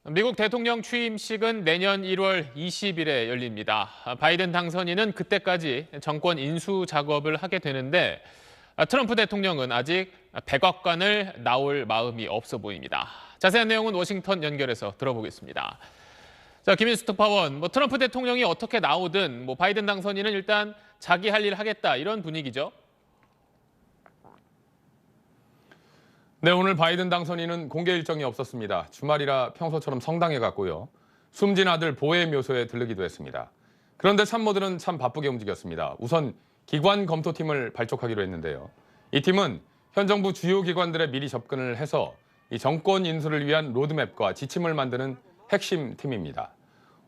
미국 대통령 취임식은 내년 1월 20일에 열립니다. 바이든 당선인은 그때까지 정권 인수 작업을 하게 되는데 트럼프 대통령은 아직 백악관을 나올 마음이 없어 보입니다. 자세한 내용은 워싱턴 연결해서 들어보겠습니다. 자, 김인수 특파원, 트럼프 대통령이 어떻게 나오든 바이든 당선인은 일단 자기 할 일 하겠다 이런 분위기죠. 네, 오늘 바이든 당선인은 공개 일정이 없었습니다. 주말이라 평소처럼 성당에 갔고요. 숨진 아들 보혜 묘소에 들르기도 했습니다. 그런데 참모들은 참 바쁘게 움직였습니다. 우선 기관 검토팀을 발족하기로 했는데요. 이 팀은 현 정부 주요 기관들에 미리 접근을 해서 이 정권 인수를 위한 로드맵과 지침을 만드는 핵심 팀입니다.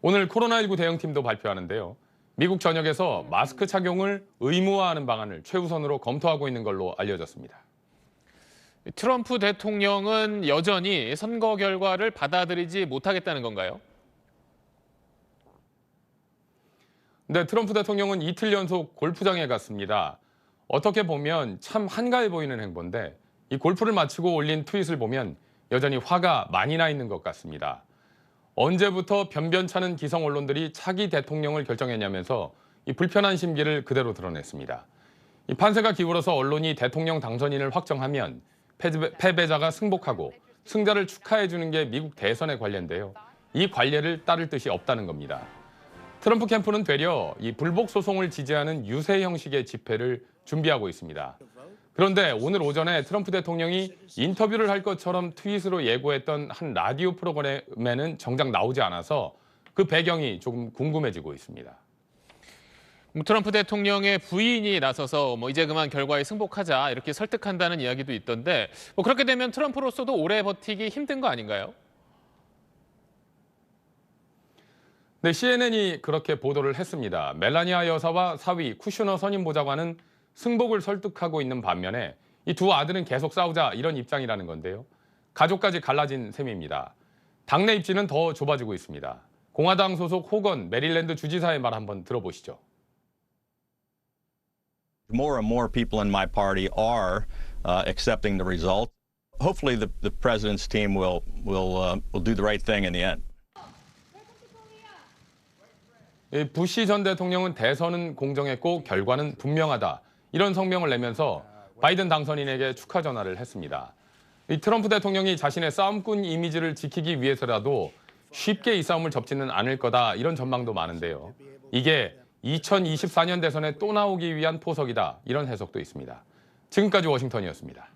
오늘 코로나19 대응팀도 발표하는데요. 미국 전역에서 마스크 착용을 의무화하는 방안을 최우선으로 검토하고 있는 걸로 알려졌습니다. 트럼프 대통령은 여전히 선거 결과를 받아들이지 못하겠다는 건가요? 네, 트럼프 대통령은 이틀 연속 골프장에 갔습니다. 어떻게 보면 참 한가해 보이는 행보인데 이 골프를 마치고 올린 트윗을 보면 여전히 화가 많이 나 있는 것 같습니다. 언제부터 변변찮은 기성 언론들이 차기 대통령을 결정했냐면서 이 불편한 심기를 그대로 드러냈습니다. 이 판세가 기울어서 언론이 대통령 당선인을 확정하면 패배자가 승복하고 승자를 축하해주는 게 미국 대선의 관례인데요. 이 관례를 따를 뜻이 없다는 겁니다. 트럼프 캠프는 되려 이 불복 소송을 지지하는 유세 형식의 집회를 준비하고 있습니다. 그런데 오늘 오전에 트럼프 대통령이 인터뷰를 할 것처럼 트윗으로 예고했던 한 라디오 프로그램에는 정작 나오지 않아서 그 배경이 조금 궁금해지고 있습니다. 트럼프 대통령의 부인이 나서서 이제 그만 결과에 승복하자 이렇게 설득한다는 이야기도 있던데 그렇게 되면 트럼프로서도 오래 버티기 힘든 거 아닌가요? 네, CNN이 그렇게 보도를 했습니다. 멜라니아 여사와 사위 쿠슈너 선임 보좌관은 승복을 설득하고 있는 반면에 이 두 아들은 계속 싸우자 이런 입장이라는 건데요. 가족까지 갈라진 셈입니다. 당내 입지는 더 좁아지고 있습니다. 공화당 소속 호건 메릴랜드 주지사의 말 한번 들어보시죠. More and more people in my party are accepting the result. Hopefully, the president's team will do the right thing in the end. 부시 전 대통령은 대선은 공정했고 결과는 분명하다. 이런 성명을 내면서 바이든 당선인에게 축하 전화를 했습니다. 이 트럼프 대통령이 자신의 싸움꾼 이미지를 지키기 위해서라도 쉽게 이 싸움을 접지는 않을 거다. 이런 전망도 많은데요. 이게 2024년 대선에 또 나오기 위한 포석이다. 이런 해석도 있습니다. 지금까지 워싱턴이었습니다.